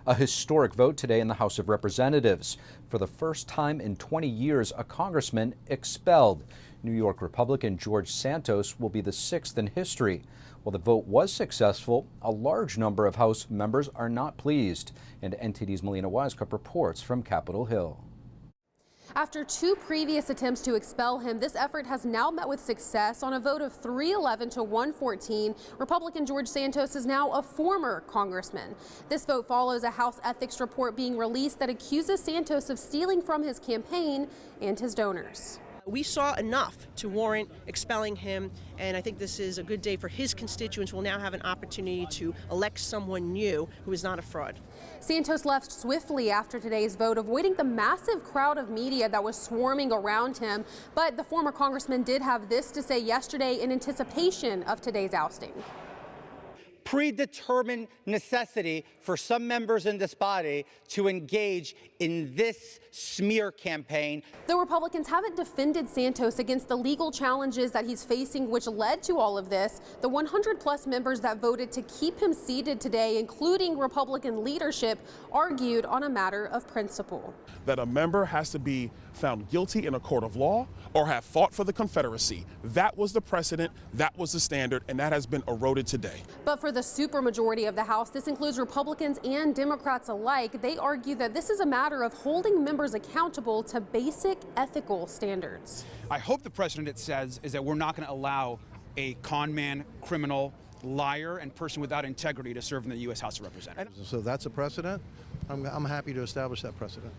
A historic vote today in the House of Representatives. For the first time in 20 years, a congressman expelled. New York Republican George Santos will be the sixth in history. While the vote was successful, a large number of House members are not pleased. And NTD's Melina Wisecup reports from Capitol Hill. After two previous attempts to expel him, this effort has now met with success. On a vote of 311 to 114, Republican George Santos is now a former congressman. This vote follows a House ethics report being released that accuses Santos of stealing from his campaign and his donors. We saw enough to warrant expelling him, and I think this is a good day for his constituents who will now have an opportunity to elect someone new who is not a fraud. Santos left swiftly after today's vote, avoiding the massive crowd of media that was swarming around him. But the former congressman did have this to say yesterday in anticipation of today's ousting. Predetermined necessity for some members in this body to engage in this smear campaign. The Republicans haven't defended Santos against the legal challenges that he's facing, which led to all of this. The 100-plus members that voted to keep him seated today, including Republican leadership, argued on a matter of principle. That a member has to be found guilty in a court of law or have fought for the Confederacy. That was the precedent, that was the standard, and that has been eroded today. But for the supermajority of the House, this includes Republicans and Democrats alike, they argue that this is a matter of holding members accountable to basic ethical standards. I hope the precedent it says is that we're not going to allow a con man, criminal, liar, and person without integrity to serve in the U.S. House of Representatives. So that's a precedent. I'm happy to establish that precedent.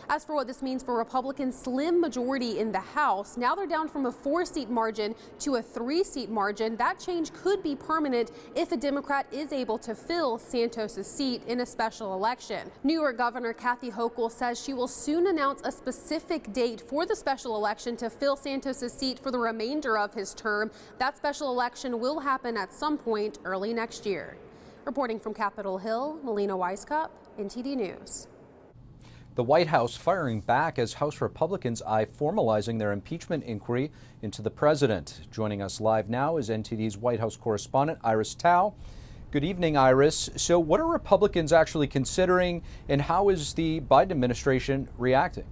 As for what this means for Republicans' slim majority in the House, now they're down from a 4-seat margin to a 3-seat margin. That change could be permanent if a Democrat is able to fill Santos' seat in a special election. New York Governor Kathy Hochul says she will soon announce a specific date for the special election to fill Santos' seat for the remainder of his term. That special election will happen at some point early next year. Reporting from Capitol Hill, Melina Wisecup, NTD News. The White House firing back as House Republicans eye formalizing their impeachment inquiry into the president. Joining us live now is NTD's White House correspondent Iris Tao. Good evening, Iris. So what are Republicans actually considering, and how is the Biden administration reacting?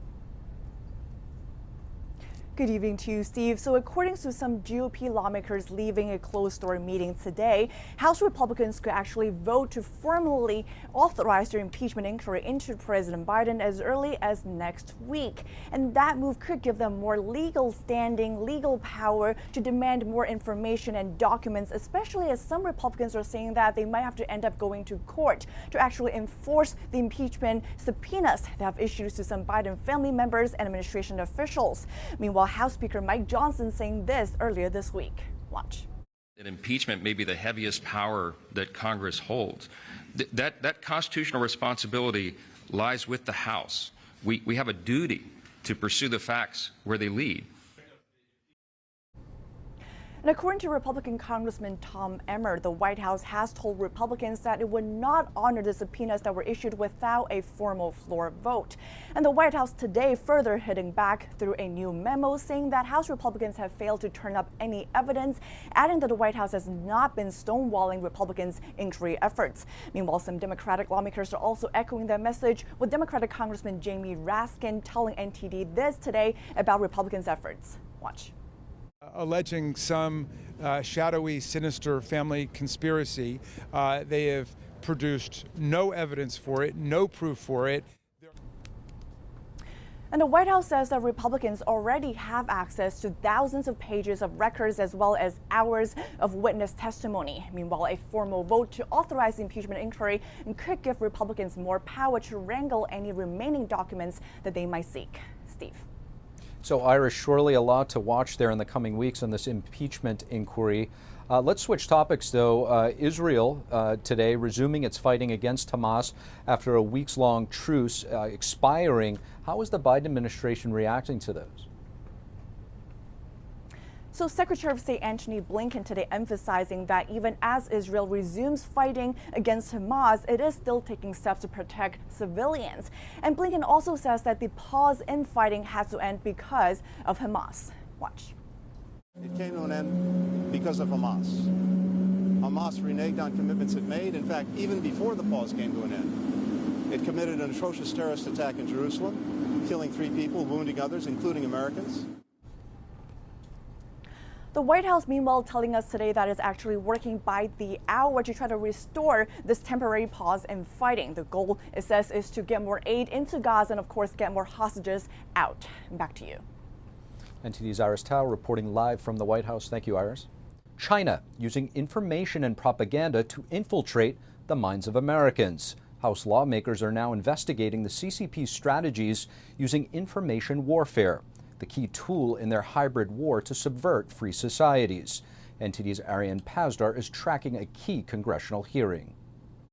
Good evening to you, Steve. So according to some GOP lawmakers leaving a closed-door meeting today, House Republicans could actually vote to formally authorize their impeachment inquiry into President Biden as early as next week. And that move could give them more legal standing, legal power to demand more information and documents, especially as some Republicans are saying that they might have to end up going to court to actually enforce the impeachment subpoenas that have issues to some Biden family members and administration officials. Meanwhile, House Speaker Mike Johnson saying this earlier this week. Watch. That impeachment may be the heaviest power that Congress holds. That constitutional responsibility lies with the House. We have a duty to pursue the facts where they lead. And according to Republican Congressman Tom Emmer, the White House has told Republicans that it would not honor the subpoenas that were issued without a formal floor vote. And the White House today further hitting back through a new memo saying that House Republicans have failed to turn up any evidence, adding that the White House has not been stonewalling Republicans' inquiry efforts. Meanwhile, some Democratic lawmakers are also echoing that message, with Democratic Congressman Jamie Raskin telling NTD this today about Republicans' efforts. Watch. Alleging some shadowy, sinister family conspiracy. They have produced no evidence for it, no proof for it. And the White House says that Republicans already have access to thousands of pages of records as well as hours of witness testimony. Meanwhile, a formal vote to authorize the impeachment inquiry could give Republicans more power to wrangle any remaining documents that they might seek. Steve. So, Iris, surely a lot to watch there in the coming weeks on this impeachment inquiry. Let's switch topics, though. Israel today resuming its fighting against Hamas after a weeks-long truce expiring. How is the Biden administration reacting to those? So Secretary of State Antony Blinken today emphasizing that even as Israel resumes fighting against Hamas, it is still taking steps to protect civilians. And Blinken also says that the pause in fighting has to end because of Hamas. Watch. It came to an end because of Hamas. Hamas reneged on commitments it made, in fact, even before the pause came to an end. It committed an atrocious terrorist attack in Jerusalem, killing 3 people, wounding others, including Americans. The White House, meanwhile, telling us today that it's actually working by the hour to try to restore this temporary pause in fighting. The goal, it says, is to get more aid into Gaza and, of course, get more hostages out. Back to you. NTD's Iris Tao reporting live from the White House. Thank you, Iris. China using information and propaganda to infiltrate the minds of Americans. House lawmakers are now investigating the CCP's strategies using information warfare, the key tool in their hybrid war to subvert free societies. NTD's Ariane Pazdar is tracking a key congressional hearing.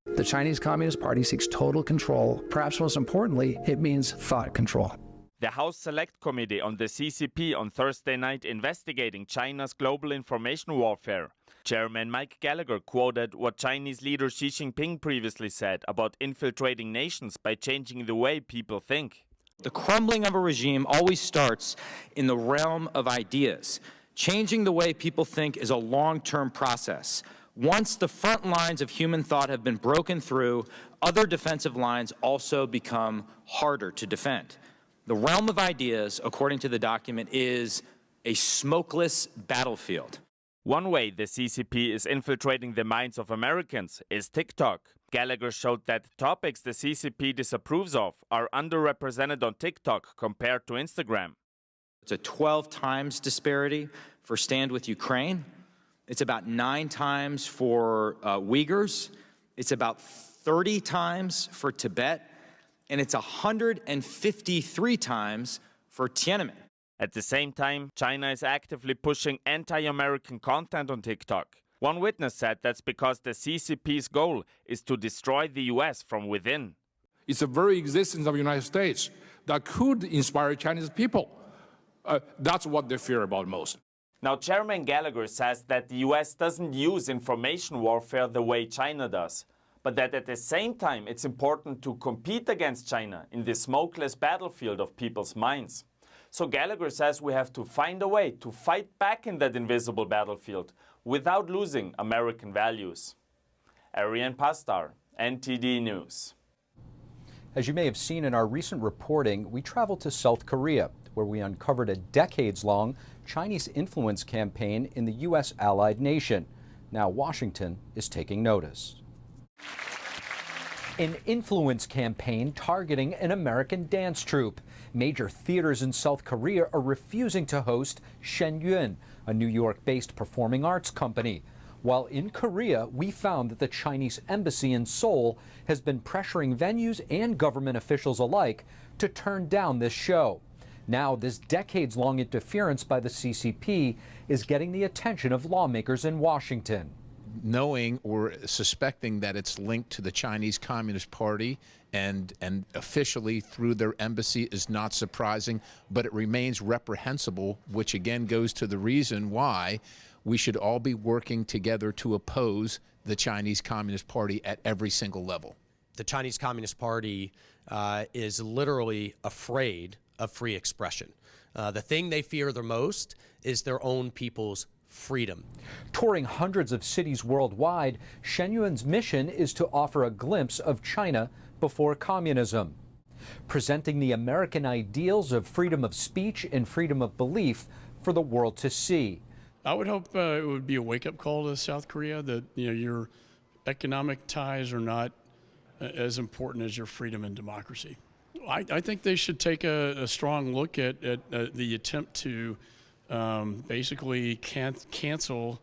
The Chinese Communist Party seeks total control. Perhaps most importantly, it means thought control. The House Select Committee on the CCP on Thursday night investigating China's global information warfare. Chairman Mike Gallagher quoted what Chinese leader Xi Jinping previously said about infiltrating nations by changing the way people think. The crumbling of a regime always starts in the realm of ideas. Changing the way people think is a long-term process. Once the front lines of human thought have been broken through, other defensive lines also become harder to defend. The realm of ideas, according to the document, is a smokeless battlefield. One way the CCP is infiltrating the minds of Americans is TikTok. Gallagher showed that topics the CCP disapproves of are underrepresented on TikTok compared to Instagram. It's a 12 times disparity for Stand With Ukraine. It's about 9 times for Uyghurs. It's about 30 times for Tibet. And it's 153 times for Tiananmen. At the same time, China is actively pushing anti-American content on TikTok. One witness said that's because the CCP's goal is to destroy the U.S. from within. It's the very existence of the United States that could inspire Chinese people. That's what they fear about most. Now, Chairman Gallagher says that the U.S. doesn't use information warfare the way China does, but that at the same time it's important to compete against China in the smokeless battlefield of people's minds. So Gallagher says we have to find a way to fight back in that invisible battlefield without losing American values. Ariane Pazdar, NTD News. As you may have seen in our recent reporting, we traveled to South Korea, where we uncovered a decades-long Chinese influence campaign in the U.S. allied nation. Now Washington is taking notice. An influence campaign targeting an American dance troupe. Major theaters in South Korea are refusing to host Shenyun, a New York-based performing arts company. While in Korea, we found that the Chinese embassy in Seoul has been pressuring venues and government officials alike to turn down this show. Now, this decades-long interference by the CCP is getting the attention of lawmakers in Washington. Knowing or suspecting that it's linked to the Chinese Communist Party and officially through their embassy is not surprising, but it remains reprehensible, which again goes to the reason why we should all be working together to oppose the Chinese Communist Party at every single level. The Chinese Communist Party is literally afraid of free expression. The thing they fear the most is their own people's freedom. Touring hundreds of cities worldwide, Shenyun's mission is to offer a glimpse of China before communism, presenting the American ideals of freedom of speech and freedom of belief for the world to see. I would hope it would be a wake-up call to South Korea that your economic ties are not as important as your freedom and democracy. I think they should take a strong look at the attempt to basically cancel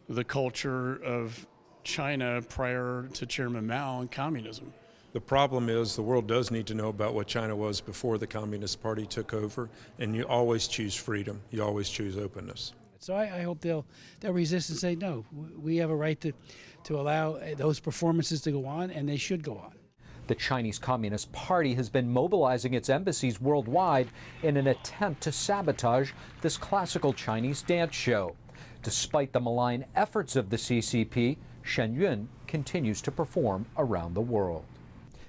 the culture of China prior to Chairman Mao and communism. The problem is the world does need to know about what China was before the Communist Party took over, and you always choose freedom. You always choose openness. So I hope they'll resist and say, no, we have a right to allow those performances to go on, and they should go on. The Chinese Communist Party has been mobilizing its embassies worldwide in an attempt to sabotage this classical Chinese dance show. Despite the malign efforts of the CCP, Shenyun continues to perform around the world.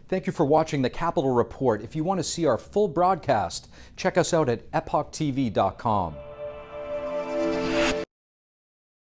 Thank you for watching the Capitol Report. If you want to see our full broadcast, check us out at epochtv.com.